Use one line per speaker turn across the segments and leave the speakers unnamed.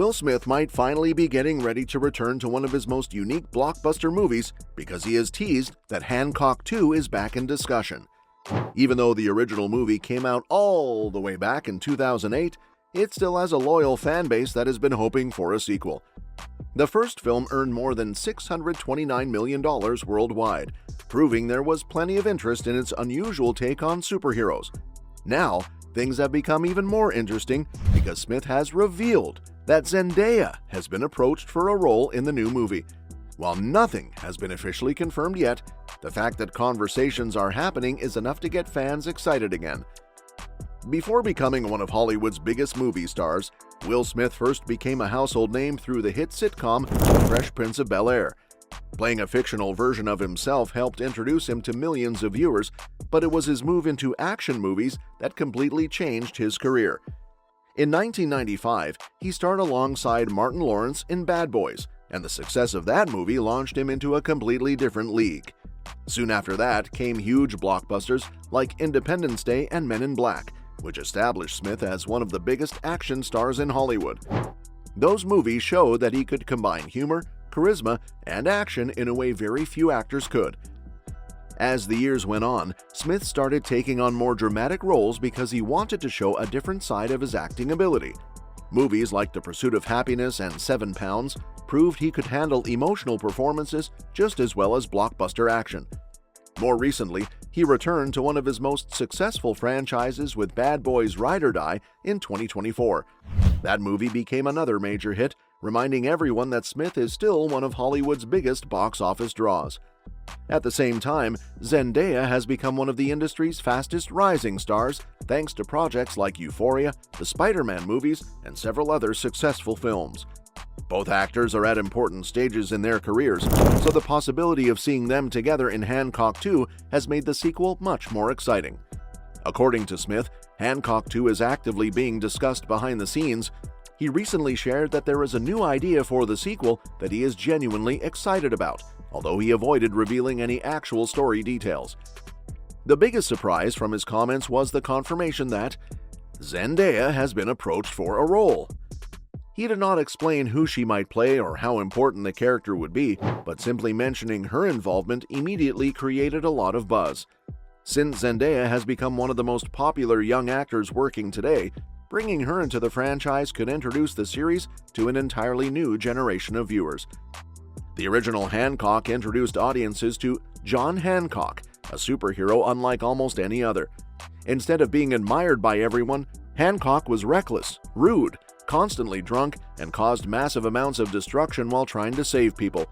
Will Smith might finally be getting ready to return to one of his most unique blockbuster movies because he has teased that Hancock 2 is back in discussion. Even though the original movie came out all the way back in 2008, it still has a loyal fan base that has been hoping for a sequel. The first film earned more than $629 million worldwide, proving there was plenty of interest in its unusual take on superheroes. Now, things have become even more interesting because Smith has revealed that Zendaya has been approached for a role in the new movie. While nothing has been officially confirmed yet, the fact that conversations are happening is enough to get fans excited again. Before becoming one of Hollywood's biggest movie stars, Will Smith first became a household name through the hit sitcom The Fresh Prince of Bel-Air. Playing a fictional version of himself helped introduce him to millions of viewers, but it was his move into action movies that completely changed his career. In 1995, he starred alongside Martin Lawrence in Bad Boys, and the success of that movie launched him into a completely different league. Soon after that came huge blockbusters like Independence Day and Men in Black, which established Smith as one of the biggest action stars in Hollywood. Those movies showed that he could combine humor, charisma, and action in a way very few actors could. As the years went on, Smith started taking on more dramatic roles because he wanted to show a different side of his acting ability. Movies like The Pursuit of Happiness and 7 Pounds proved he could handle emotional performances just as well as blockbuster action. More recently, he returned to one of his most successful franchises with Bad Boys Ride or Die in 2024. That movie became another major hit, reminding everyone that Smith is still one of Hollywood's biggest box office draws. At the same time, Zendaya has become one of the industry's fastest rising stars thanks to projects like Euphoria, the Spider-Man movies, and several other successful films. Both actors are at important stages in their careers, so the possibility of seeing them together in Hancock 2 has made the sequel much more exciting. According to Smith, Hancock 2 is actively being discussed behind the scenes. He recently shared that there is a new idea for the sequel that he is genuinely excited about, although he avoided revealing any actual story details. The biggest surprise from his comments was the confirmation that Zendaya has been approached for a role. He did not explain who she might play or how important the character would be, but simply mentioning her involvement immediately created a lot of buzz. Since Zendaya has become one of the most popular young actors working today, bringing her into the franchise could introduce the series to an entirely new generation of viewers. The original Hancock introduced audiences to John Hancock, a superhero unlike almost any other. Instead of being admired by everyone, Hancock was reckless, rude, constantly drunk, and caused massive amounts of destruction while trying to save people.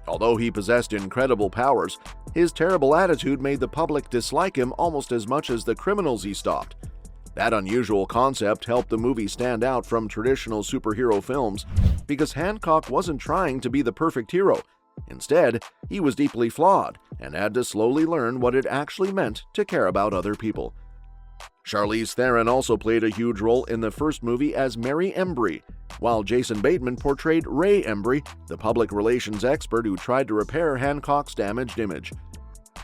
Although he possessed incredible powers, his terrible attitude made the public dislike him almost as much as the criminals he stopped. That unusual concept helped the movie stand out from traditional superhero films because Hancock wasn't trying to be the perfect hero. Instead, he was deeply flawed and had to slowly learn what it actually meant to care about other people. Charlize Theron also played a huge role in the first movie as Mary Embry, while Jason Bateman portrayed Ray Embry, the public relations expert who tried to repair Hancock's damaged image.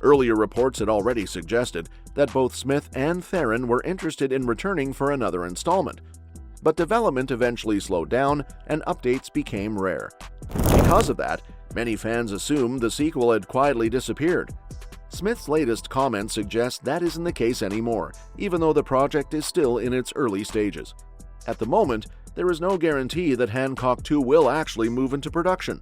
Earlier reports had already suggested that both Smith and Theron were interested in returning for another installment, but development eventually slowed down and updates became rare. Because of that, many fans assumed the sequel had quietly disappeared. Smith's latest comment suggests that isn't the case anymore, even though the project is still in its early stages. At the moment, there is no guarantee that Hancock 2 will actually move into production.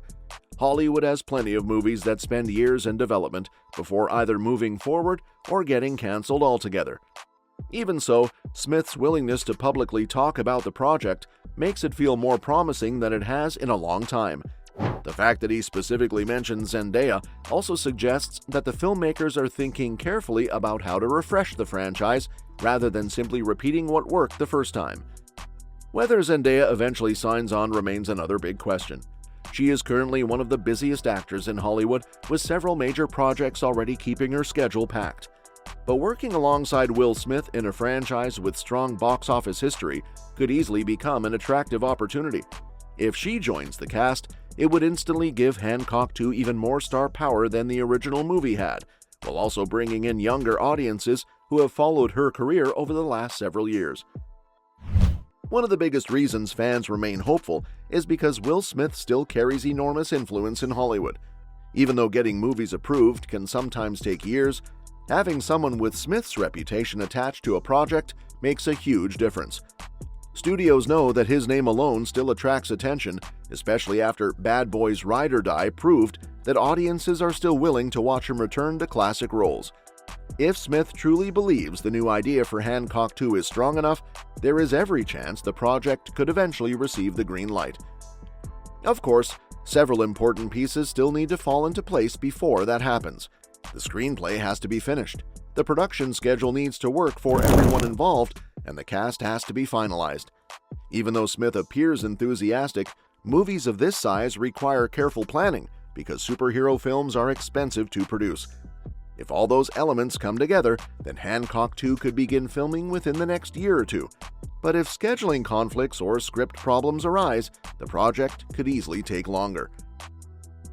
Hollywood has plenty of movies that spend years in development before either moving forward or getting cancelled altogether. Even so, Smith's willingness to publicly talk about the project makes it feel more promising than it has in a long time. The fact that he specifically mentioned Zendaya also suggests that the filmmakers are thinking carefully about how to refresh the franchise rather than simply repeating what worked the first time. Whether Zendaya eventually signs on remains another big question. She is currently one of the busiest actors in Hollywood, with several major projects already keeping her schedule packed. But working alongside Will Smith in a franchise with strong box office history could easily become an attractive opportunity. If she joins the cast, it would instantly give Hancock 2 even more star power than the original movie had, while also bringing in younger audiences who have followed her career over the last several years. One of the biggest reasons fans remain hopeful is because Will Smith still carries enormous influence in Hollywood. Even though getting movies approved can sometimes take years, having someone with Smith's reputation attached to a project makes a huge difference. Studios know that his name alone still attracts attention, especially after Bad Boys Ride or Die proved that audiences are still willing to watch him return to classic roles. If Smith truly believes the new idea for Hancock 2 is strong enough, there is every chance the project could eventually receive the green light. Of course, several important pieces still need to fall into place before that happens. The screenplay has to be finished, the production schedule needs to work for everyone involved, and the cast has to be finalized. Even though Smith appears enthusiastic, movies of this size require careful planning because superhero films are expensive to produce. If all those elements come together, then Hancock 2 could begin filming within the next year or two. But if scheduling conflicts or script problems arise, the project could easily take longer.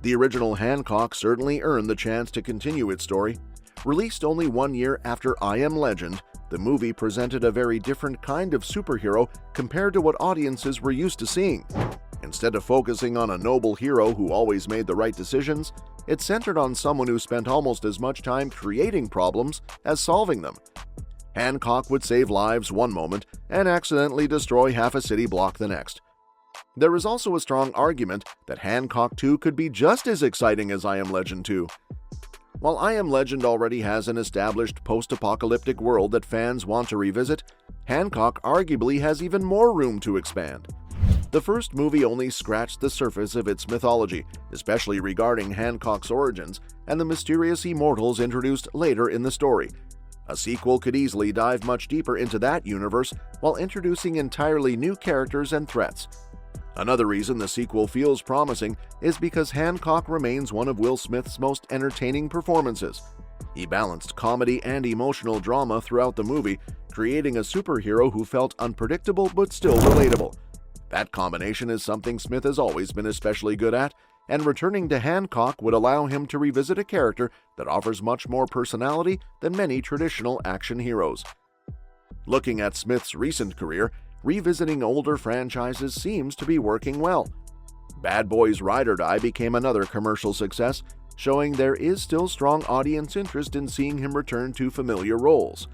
The original Hancock certainly earned the chance to continue its story. Released only 1 year after I Am Legend, the movie presented a very different kind of superhero compared to what audiences were used to seeing. Instead of focusing on a noble hero who always made the right decisions, it centered on someone who spent almost as much time creating problems as solving them. Hancock would save lives one moment and accidentally destroy half a city block the next. There is also a strong argument that Hancock 2 could be just as exciting as I Am Legend 2. While I Am Legend already has an established post-apocalyptic world that fans want to revisit, Hancock arguably has even more room to expand. The first movie only scratched the surface of its mythology, especially regarding Hancock's origins and the mysterious immortals introduced later in the story. A sequel could easily dive much deeper into that universe while introducing entirely new characters and threats. Another reason the sequel feels promising is because Hancock remains one of Will Smith's most entertaining performances. He balanced comedy and emotional drama throughout the movie, creating a superhero who felt unpredictable but still relatable. That combination is something Smith has always been especially good at, and returning to Hancock would allow him to revisit a character that offers much more personality than many traditional action heroes. Looking at Smith's recent career, revisiting older franchises seems to be working well. Bad Boys Ride or Die became another commercial success, showing there is still strong audience interest in seeing him return to familiar roles.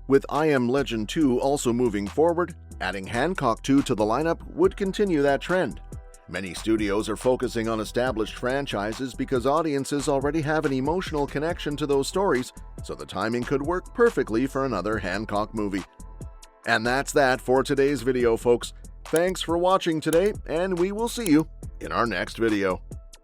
With I Am Legend 2 also moving forward, adding Hancock 2 to the lineup would continue that trend. Many studios are focusing on established franchises because audiences already have an emotional connection to those stories, so the timing could work perfectly for another Hancock movie. And that's that for today's video, folks. Thanks for watching today, and we will see you in our next video.